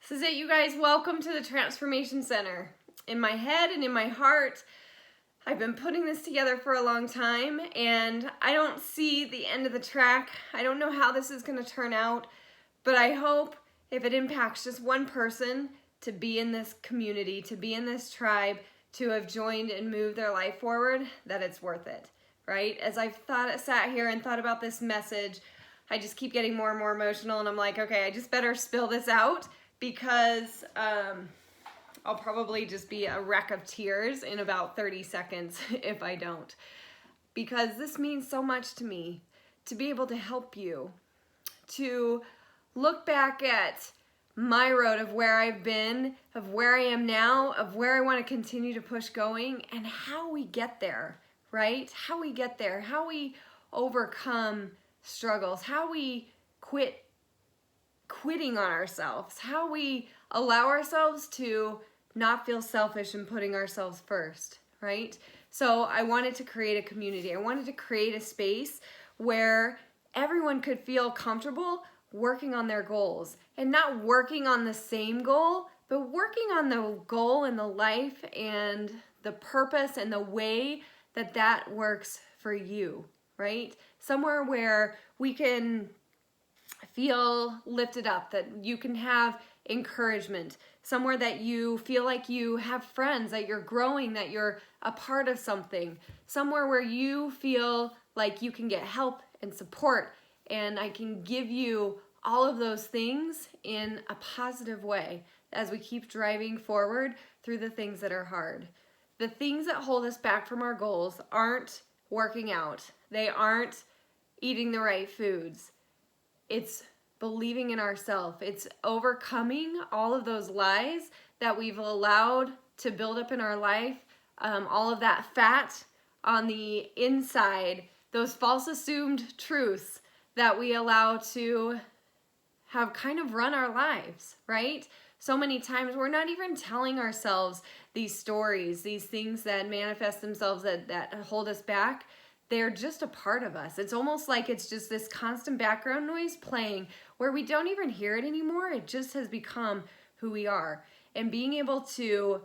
This is it, you guys. Welcome to the Transformation Center. In my head and in my heart, I've been putting this together for a long time, and I don't see the end of the track. I don't know how this is going to turn out, but I hope if it impacts just one person to be in this community, to be in this tribe, to have joined and moved their life forward, that it's worth it, right? As I've sat here and thought about this message, I just keep getting more and more emotional, and I'm like, okay, I just better spill this out because I'll probably just be a wreck of tears in about 30 seconds if I don't. Because this means so much to me, to be able to help you, to look back at my road of where I've been, of where I am now, of where I want to continue to push going, and how we get there, right? How we get there, how we overcome struggles, how we quitting on ourselves, how we allow ourselves to not feel selfish and putting ourselves first, right? So I wanted to create a community. I wanted to create a space where everyone could feel comfortable working on their goals and not working on the same goal, but working on the goal and the life and the purpose and the way that that works for you, right? Somewhere where we can feel lifted up, that you can have encouragement, somewhere that you feel like you have friends, that you're growing, that you're a part of something, somewhere where you feel like you can get help and support, and I can give you all of those things in a positive way as we keep driving forward through the things that are hard. The things that hold us back from our goals aren't working out. They aren't eating the right foods. It's believing in ourselves. It's overcoming all of those lies that we've allowed to build up in our life, all of that fat on the inside, those false assumed truths that we allow to have kind of run our lives, right? So many times we're not even telling ourselves these stories, these things that manifest themselves that hold us back. They're just a part of us. It's almost like it's just this constant background noise playing where we don't even hear it anymore. It just has become who we are. And being able to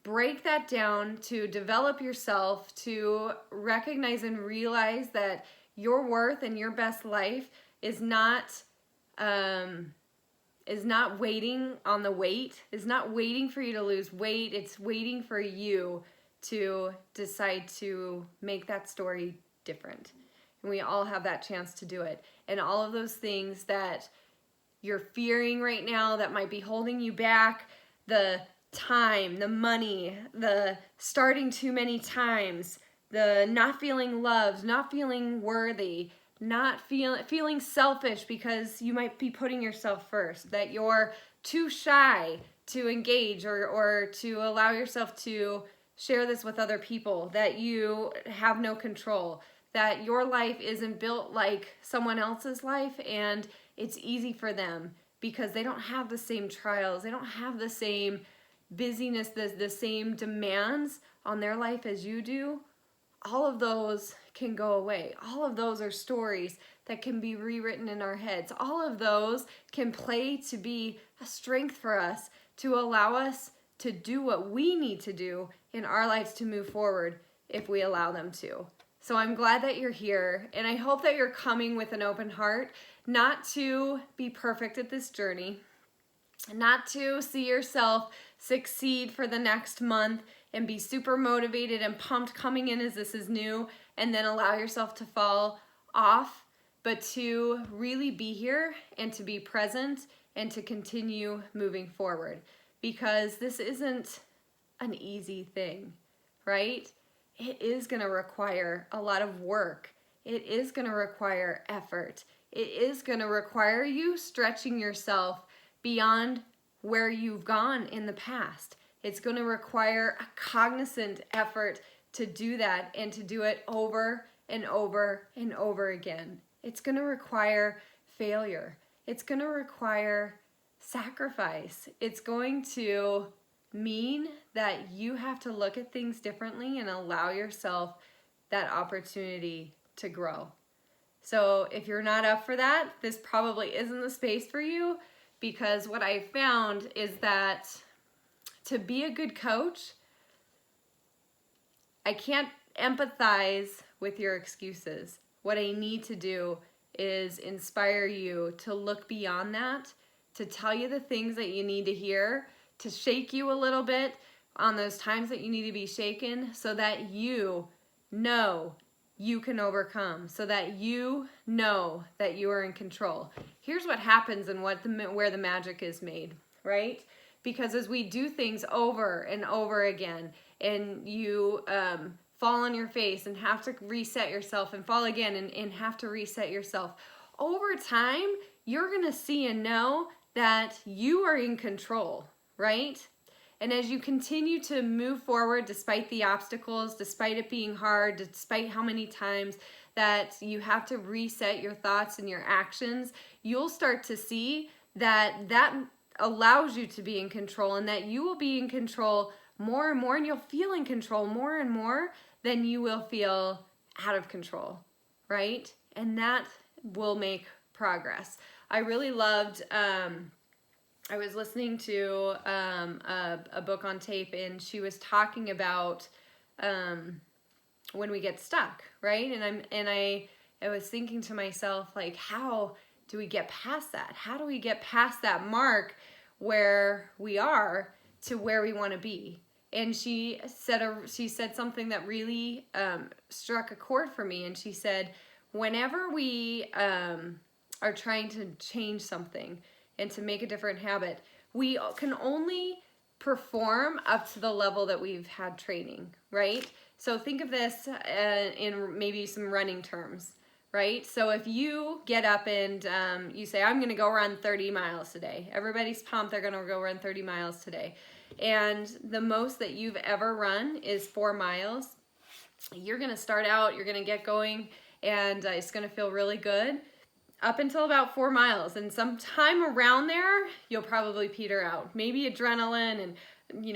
break that down, to develop yourself, to recognize and realize that your worth and your best life is not waiting on the wait, is not waiting for you to lose weight. It's waiting for you to decide to make that story different. And we all have that chance to do it. And all of those things that you're fearing right now that might be holding you back, the time, the money, the starting too many times, the not feeling loved, not feeling worthy, not feeling selfish because you might be putting yourself first, that you're too shy to engage or to allow yourself to share this with other people, that you have no control, that your life isn't built like someone else's life and it's easy for them because they don't have the same trials, they don't have the same busyness, the same demands on their life as you do. All of those can go away. All of those are stories that can be rewritten in our heads. All of those can play to be a strength for us, to allow us to do what we need to do in our lives to move forward if we allow them to. So I'm glad that you're here, and I hope that you're coming with an open heart, not to be perfect at this journey, not to see yourself succeed for the next month and be super motivated and pumped coming in as this is new and then allow yourself to fall off, but to really be here and to be present and to continue moving forward, because this isn't an easy thing, right? It is going to require a lot of work. It is going to require effort. It is going to require you stretching yourself beyond where you've gone in the past. It's going to require a cognizant effort to do that and to do it over and over and over again. It's going to require failure. It's going to require sacrifice. It's going to mean that you have to look at things differently and allow yourself that opportunity to grow. So if you're not up for that, this probably isn't the space for you. because what I found is that to be a good coach, I can't empathize with your excuses. What I need to do is inspire you to look beyond that, to tell you the things that you need to hear, to shake you a little bit on those times that you need to be shaken, so that you know you can overcome, so that you know that you are in control. Here's what happens and where the magic is made, right? Because as we do things over and over again, and you fall on your face and have to reset yourself, and fall again and have to reset yourself, over time, you're gonna see and know that you are in control, right? And as you continue to move forward, despite the obstacles, despite it being hard, despite how many times that you have to reset your thoughts and your actions, you'll start to see that that allows you to be in control, and that you will be in control more and more, and you'll feel in control more and more than you will feel out of control, right? And that will make progress. I really loved, I was listening to a book on tape, and she was talking about when we get stuck, right? And I was thinking to myself, like, how do we get past that? How do we get past that mark where we are to where we want to be? And she said something that really struck a chord for me. And she said, whenever we are trying to change something and to make a different habit, we can only perform up to the level that we've had training, right? So think of this in maybe some running terms, right? So if you get up and you say, I'm gonna go run 30 miles today. Everybody's pumped, they're gonna go run 30 miles today. And the most that you've ever run is 4 miles. You're gonna start out, you're gonna get going, and it's gonna feel really good up until about 4 miles. And sometime around there, you'll probably peter out. Maybe adrenaline and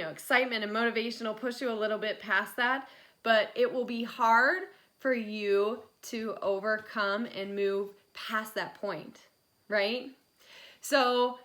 excitement and motivation will push you a little bit past that, but it will be hard for you to overcome and move past that point, right? So,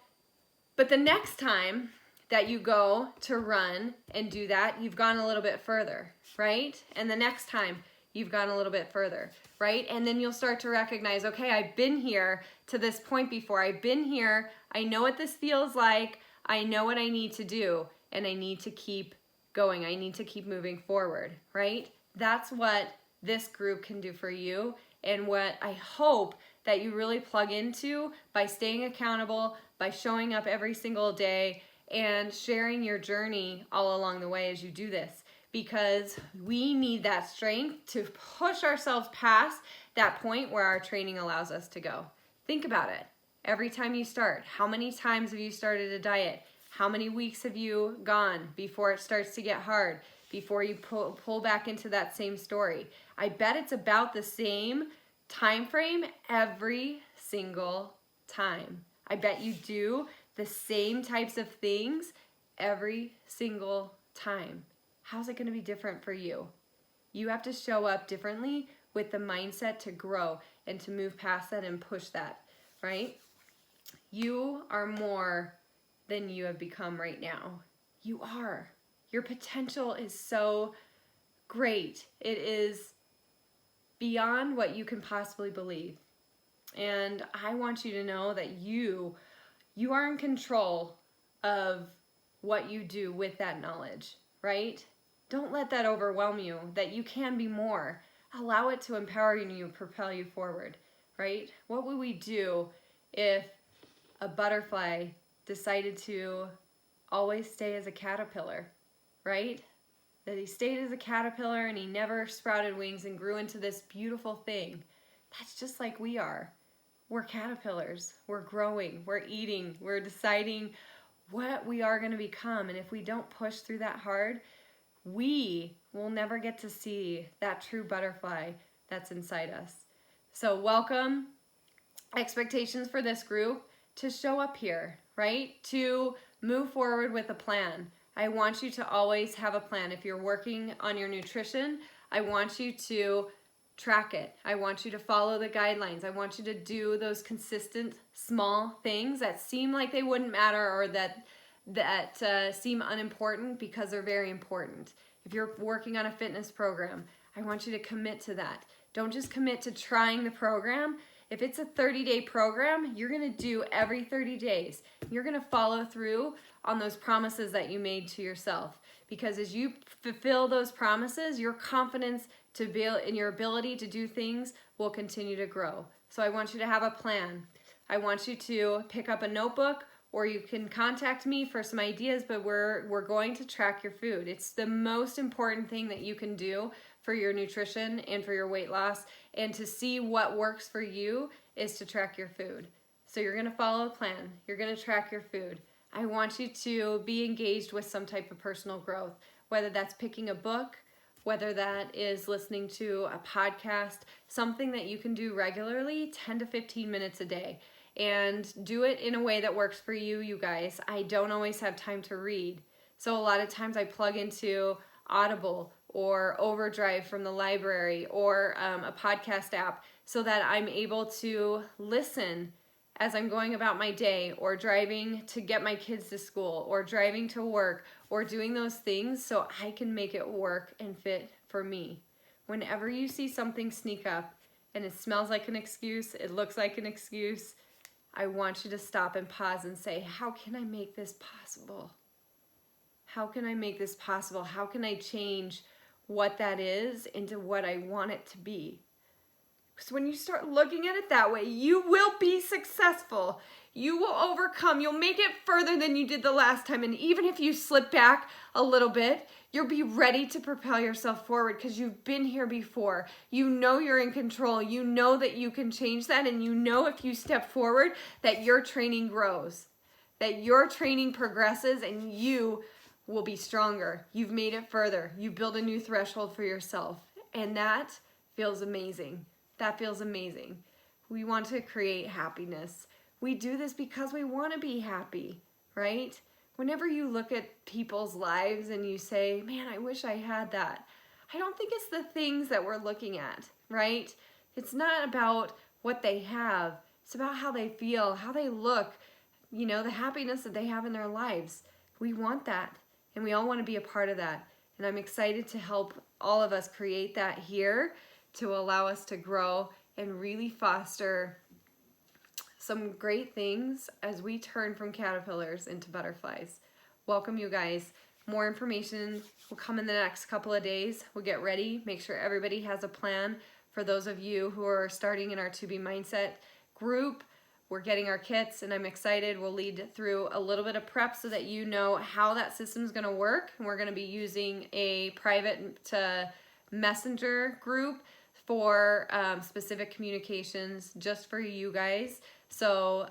but the next time that you go to run and do that, you've gone a little bit further, right? And the next time, you've gone a little bit further, right? And then you'll start to recognize, okay, I've been here to this point before. I've been here. I know what this feels like. I know what I need to do, and I need to keep going. I need to keep moving forward, right? That's what this group can do for you, and what I hope that you really plug into by staying accountable, by showing up every single day, and sharing your journey all along the way as you do this. Because we need that strength to push ourselves past that point where our training allows us to go. Think about it. Every time you start, how many times have you started a diet? How many weeks have you gone before it starts to get hard, before you pull back into that same story? I bet it's about the same time frame every single time. I bet you do the same types of things every single time. How's it going to be different for you? You have to show up differently with the mindset to grow and to move past that and push that, right? You are more than you have become right now. You are. Your potential is so great. It is beyond what you can possibly believe. And I want you to know that you are in control of what you do with that knowledge, right? Don't let that overwhelm you, that you can be more. Allow it to empower you and propel you forward, right? What would we do if a butterfly decided to always stay as a caterpillar, right? That he stayed as a caterpillar and he never sprouted wings and grew into this beautiful thing. That's just like we are. We're caterpillars. We're growing. We're eating. We're deciding what we are going to become. And if we don't push through that hard, we will never get to see that true butterfly that's inside us. So welcome. Expectations for this group to show up here, right? To move forward with a plan. I want you to always have a plan. If you're working on your nutrition, I want you to track it. I want you to follow the guidelines. I want you to do those consistent small things that seem like they wouldn't matter or that seem unimportant because they're very important. If you're working on a fitness program, I want you to commit to that. Don't just commit to trying the program. If it's a 30-day program, you're going to do every 30 days. You're going to follow through on those promises that you made to yourself. Because as you fulfill those promises, your confidence to build in your ability to do things will continue to grow. So I want you to have a plan. I want you to pick up a notebook, or you can contact me for some ideas, but we're going to track your food. It's the most important thing that you can do for your nutrition and for your weight loss, and to see what works for you is to track your food. So you're gonna follow a plan. You're gonna track your food. I want you to be engaged with some type of personal growth, whether that's picking a book, whether that is listening to a podcast, something that you can do regularly, 10 to 15 minutes a day. And do it in a way that works for you, you guys. I don't always have time to read. So a lot of times I plug into Audible or Overdrive from the library or a podcast app so that I'm able to listen as I'm going about my day, or driving to get my kids to school, or driving to work, or doing those things so I can make it work and fit for me. Whenever you see something sneak up and it smells like an excuse, it looks like an excuse, I want you to stop and pause and say, how can I make this possible? How can I make this possible? How can I change what that is into what I want it to be? Because when you start looking at it that way, you will be successful. You will overcome. You'll make it further than you did the last time. And even if you slip back a little bit, you'll be ready to propel yourself forward because you've been here before. You know you're in control. You know that you can change that. And you know if you step forward that your training grows, that your training progresses, and you will be stronger. You've made it further. You build a new threshold for yourself. And that feels amazing. That feels amazing. We want to create happiness. We do this because we want to be happy, right? Whenever you look at people's lives and you say, man, I wish I had that, I don't think it's the things that we're looking at, right? It's not about what they have. It's about how they feel, how they look, you know, the happiness that they have in their lives. We want that, and we all want to be a part of that. And I'm excited to help all of us create that here, to allow us to grow and really foster some great things as we turn from caterpillars into butterflies. Welcome, you guys. More information will come in the next couple of days. We'll get ready, make sure everybody has a plan. For those of you who are starting in our To Be Mindset group, we're getting our kits, and I'm excited. We'll lead through a little bit of prep so that you know how that system is going to work. And we're going to be using a private messenger group for specific communications just for you guys, so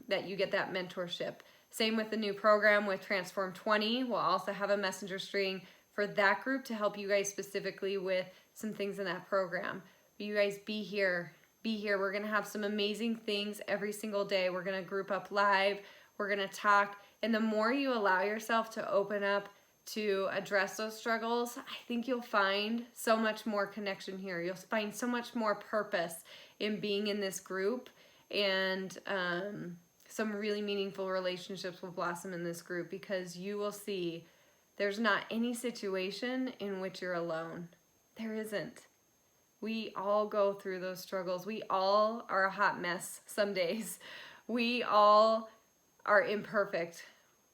that you get that mentorship. Same with the new program with Transform 20. We'll also have a messenger string for that group to help you guys specifically with some things in that program. But you guys be here. Be here. We're going to have some amazing things every single day. We're going to group up live. We're going to talk. And the more you allow yourself to open up to address those struggles, I think you'll find so much more connection here. You'll find so much more purpose in being in this group, and some really meaningful relationships will blossom in this group, because you will see there's not any situation in which you're alone. There isn't. We all go through those struggles. We all are a hot mess some days. We all are imperfect.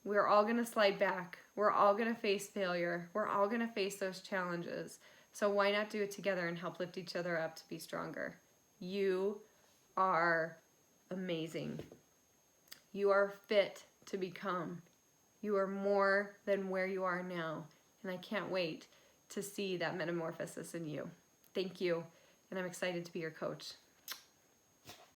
We're all going to slide back. We're all going to face failure. We're all going to face those challenges. So why not do it together and help lift each other up to be stronger? You are amazing. You are fit to become. You are more than where you are now. And I can't wait to see that metamorphosis in you. Thank you. And I'm excited to be your coach.